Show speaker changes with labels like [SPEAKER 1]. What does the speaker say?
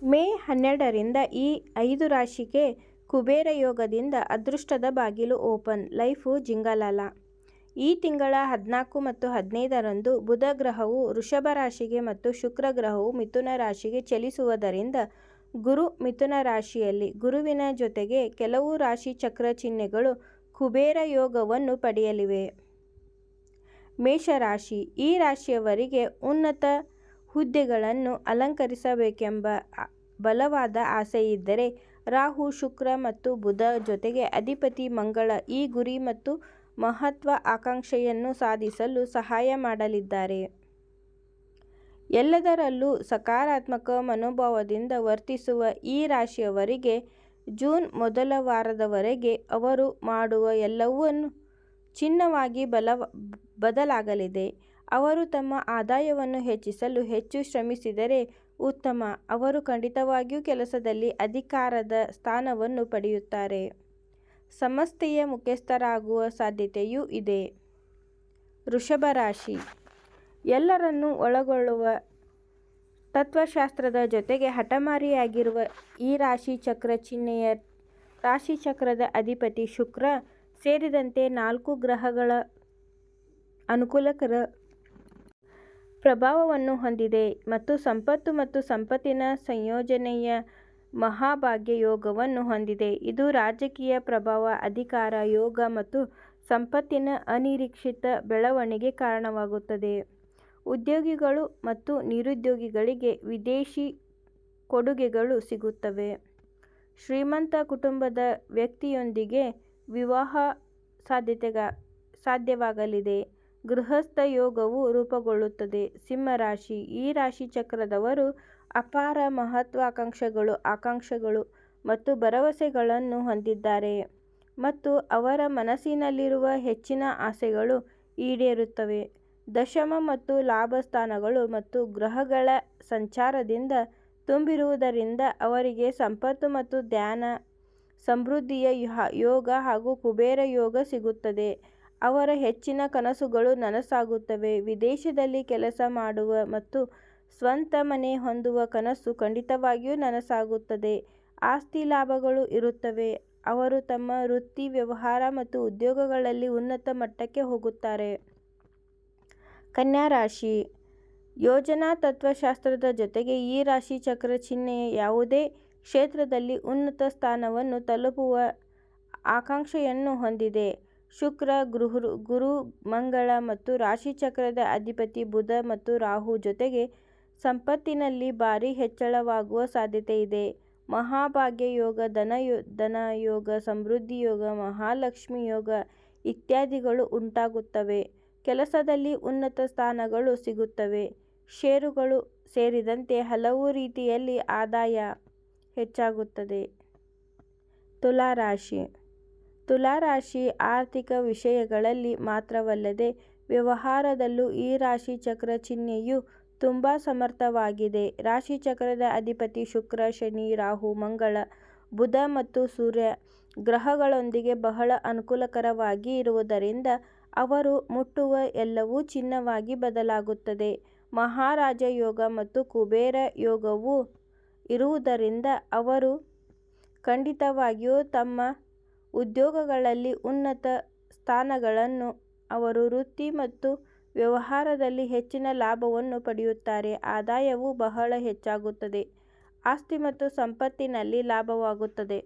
[SPEAKER 1] ಮೇ 12ರಿಂದ ಈ 5 ರಾಶಿಗೆ ಕುಬೇರ ಯೋಗದಿಂದ ಅದೃಷ್ಟದ ಬಾಗಿಲು ಓಪನ್. ಲೈಫು ಜಿಂಗಲಾಲ. ಈ ತಿಂಗಳ 14 ಮತ್ತು 15ರಂದು ಬುಧ ಗ್ರಹವು ವೃಷಭ ರಾಶಿಗೆ ಮತ್ತು ಶುಕ್ರ ಗ್ರಹವು ಮಿಥುನ ರಾಶಿಗೆ ಚಲಿಸುವುದರಿಂದ ಗುರು ಮಿಥುನ ರಾಶಿಯಲ್ಲಿ, ಗುರುವಿನ ಜೊತೆಗೆ ಕೆಲವು ರಾಶಿ ಚಕ್ರ ಚಿಹ್ನೆಗಳು ಕುಬೇರ ಯೋಗವನ್ನು ಪಡೆಯಲಿವೆ. ಮೇಷರಾಶಿ. ಈ ರಾಶಿಯವರಿಗೆ ಉನ್ನತ ಹುದ್ದೆಗಳನ್ನು ಅಲಂಕರಿಸಬೇಕೆಂಬ ಬಲವಾದ ಆಸೆಯಿದ್ದರೆ ರಾಹು, ಶುಕ್ರ ಮತ್ತು ಬುಧ ಜೊತೆಗೆ ಅಧಿಪತಿ ಮಂಗಳ ಈ ಗುರಿ ಮತ್ತು ಮಹತ್ವ ಆಕಾಂಕ್ಷೆಯನ್ನು ಸಾಧಿಸಲು ಸಹಾಯ ಮಾಡಲಿದ್ದಾರೆ. ಎಲ್ಲದರಲ್ಲೂ ಸಕಾರಾತ್ಮಕ ಮನೋಭಾವದಿಂದ ವರ್ತಿಸುವ ಈ ರಾಶಿಯವರಿಗೆ ಜೂನ್ ಮೊದಲ ವಾರದವರೆಗೆ ಅವರು ಮಾಡುವ ಎಲ್ಲವೂ ಚಿನ್ನವಾಗಿ ಬದಲಾಗಲಿದೆ. ಅವರು ತಮ್ಮ ಆದಾಯವನ್ನು ಹೆಚ್ಚಿಸಲು ಹೆಚ್ಚು ಶ್ರಮಿಸಿದರೆ ಉತ್ತಮ. ಅವರು ಖಂಡಿತವಾಗಿಯೂ ಕೆಲಸದಲ್ಲಿ ಅಧಿಕಾರದ ಸ್ಥಾನವನ್ನು ಪಡೆಯುತ್ತಾರೆ. ಸಂಸ್ಥೆಯ ಮುಖ್ಯಸ್ಥರಾಗುವ ಸಾಧ್ಯತೆಯೂ ಇದೆ. ವೃಷಭ ರಾಶಿ. ಎಲ್ಲರನ್ನೂ ಒಳಗೊಳ್ಳುವ ತತ್ವಶಾಸ್ತ್ರದ ಜೊತೆಗೆ ಹಠಮಾರಿಯಾಗಿರುವ ಈ ರಾಶಿ ಚಕ್ರ ಚಿಹ್ನೆಯ ರಾಶಿಚಕ್ರದ ಅಧಿಪತಿ ಶುಕ್ರ ಸೇರಿದಂತೆ 4 ಗ್ರಹಗಳ ಅನುಕೂಲಕರ ಪ್ರಭಾವವನ್ನು ಹೊಂದಿದೆ ಮತ್ತು ಸಂಪತ್ತು ಮತ್ತು ಸಂಪತ್ತಿನ ಸಂಯೋಜನೆಯ ಮಹಾಭಾಗ್ಯ ಯೋಗವನ್ನು ಹೊಂದಿದೆ. ಇದು ರಾಜಕೀಯ ಪ್ರಭಾವ, ಅಧಿಕಾರ, ಯೋಗ ಮತ್ತು ಸಂಪತ್ತಿನ ಅನಿರೀಕ್ಷಿತ ಬೆಳವಣಿಗೆ ಕಾರಣವಾಗುತ್ತದೆ. ಉದ್ಯೋಗಿಗಳು ಮತ್ತು ನಿರುದ್ಯೋಗಿಗಳಿಗೆ ವಿದೇಶಿ ಕೊಡುಗೆಗಳು ಸಿಗುತ್ತವೆ. ಶ್ರೀಮಂತ ಕುಟುಂಬದ ವ್ಯಕ್ತಿಯೊಂದಿಗೆ ವಿವಾಹ ಸಾಧ್ಯವಾಗಲಿದೆ. ಗೃಹಸ್ಥ ಯೋಗವು ರೂಪುಗೊಳ್ಳುತ್ತದೆ. ಸಿಂಹರಾಶಿ. ಈ ರಾಶಿಚಕ್ರದವರು ಅಪಾರ ಮಹತ್ವಾಕಾಂಕ್ಷೆಗಳು, ಆಕಾಂಕ್ಷೆಗಳು ಮತ್ತು ಭರವಸೆಗಳನ್ನು ಹೊಂದಿದ್ದಾರೆ ಮತ್ತು ಅವರ ಮನಸ್ಸಿನಲ್ಲಿರುವ ಹೆಚ್ಚಿನ ಆಸೆಗಳು ಈಡೇರುತ್ತವೆ. ದಶಮ ಮತ್ತು ಲಾಭ ಸ್ಥಾನಗಳು ಮತ್ತು ಗ್ರಹಗಳ ಸಂಚಾರದಿಂದ ತುಂಬಿರುವುದರಿಂದ ಅವರಿಗೆ ಸಂಪತ್ತು ಮತ್ತು ಧನ ಸಮೃದ್ಧಿಯ ಯೋಗ ಹಾಗೂ ಕುಬೇರ ಯೋಗ ಸಿಗುತ್ತದೆ. ಅವರ ಹೆಚ್ಚಿನ ಕನಸುಗಳು ನನಸಾಗುತ್ತವೆ. ವಿದೇಶದಲ್ಲಿ ಕೆಲಸ ಮಾಡುವ ಮತ್ತು ಸ್ವಂತ ಮನೆ ಹೊಂದುವ ಕನಸು ಖಂಡಿತವಾಗಿಯೂ ನನಸಾಗುತ್ತದೆ. ಆಸ್ತಿ ಲಾಭಗಳು ಇರುತ್ತವೆ. ಅವರು ತಮ್ಮ ವೃತ್ತಿ, ವ್ಯವಹಾರ ಮತ್ತು ಉದ್ಯೋಗಗಳಲ್ಲಿ ಉನ್ನತ ಮಟ್ಟಕ್ಕೆ ಹೋಗುತ್ತಾರೆ. ಕನ್ಯಾ ರಾಶಿ. ಯೋಜನಾ ತತ್ವಶಾಸ್ತ್ರದ ಜೊತೆಗೆ ಈ ರಾಶಿ ಚಕ್ರ ಚಿಹ್ನೆಯ ಯಾವುದೇ ಕ್ಷೇತ್ರದಲ್ಲಿ ಉನ್ನತ ಸ್ಥಾನವನ್ನು ತಲುಪುವ ಆಕಾಂಕ್ಷೆಯನ್ನು ಹೊಂದಿದೆ. ಶುಕ್ರ, ಗುರು, ಮಂಗಳ ಮತ್ತು ರಾಶಿಚಕ್ರದ ಅಧಿಪತಿ ಬುಧ ಮತ್ತು ರಾಹು ಜೊತೆಗೆ ಸಂಪತ್ತಿನಲ್ಲಿ ಭಾರೀ ಹೆಚ್ಚಳವಾಗುವ ಸಾಧ್ಯತೆಯಿದೆ. ಮಹಾಭಾಗ್ಯ ಯೋಗ, ಧನ ಯೋಗ, ಸಮೃದ್ಧಿ ಯೋಗ, ಮಹಾಲಕ್ಷ್ಮಿ ಯೋಗ ಇತ್ಯಾದಿಗಳು ಉಂಟಾಗುತ್ತವೆ. ಕೆಲಸದಲ್ಲಿ ಉನ್ನತ ಸ್ಥಾನಗಳು ಸಿಗುತ್ತವೆ. ಷೇರುಗಳು ಸೇರಿದಂತೆ ಹಲವು ರೀತಿಯಲ್ಲಿ ಆದಾಯ ಹೆಚ್ಚಾಗುತ್ತದೆ. ತುಲಾ ರಾಶಿ. ತುಲಾ ರಾಶಿ ಆರ್ಥಿಕ ವಿಷಯಗಳಲ್ಲಿ ಮಾತ್ರವಲ್ಲದೆ ವ್ಯವಹಾರದಲ್ಲೂ ಈ ರಾಶಿ ಚಕ್ರ ಚಿಹ್ನೆಯು ತುಂಬಾ ಸಮರ್ಥವಾಗಿದೆ. ರಾಶಿಚಕ್ರದ ಅಧಿಪತಿ ಶುಕ್ರ, ಶನಿ, ರಾಹು, ಮಂಗಳ, ಬುಧ ಮತ್ತು ಸೂರ್ಯ ಗ್ರಹಗಳೊಂದಿಗೆ ಬಹಳ ಅನುಕೂಲಕರವಾಗಿ ಇರುವುದರಿಂದ ಅವರು ಮುಟ್ಟುವ ಎಲ್ಲವೂ ಚಿನ್ನವಾಗಿ ಬದಲಾಗುತ್ತದೆ. ಮಹಾರಾಜ ಯೋಗ ಮತ್ತು ಕುಬೇರ ಯೋಗವೂ ಇರುವುದರಿಂದ ಅವರು ಖಂಡಿತವಾಗಿಯೂ ತಮ್ಮ ಉದ್ಯೋಗಗಳಲ್ಲಿ ಉನ್ನತ ಸ್ಥಾನಗಳನ್ನು ಅವರು ವೃತ್ತಿ ಮತ್ತು ವ್ಯವಹಾರದಲ್ಲಿ ಹೆಚ್ಚಿನ ಲಾಭವನ್ನು ಪಡೆಯುತ್ತಾರೆ. ಆದಾಯವು ಬಹಳ ಹೆಚ್ಚಾಗುತ್ತದೆ. ಆಸ್ತಿ ಮತ್ತು ಸಂಪತ್ತಿನಲ್ಲಿ ಲಾಭವಾಗುತ್ತದೆ.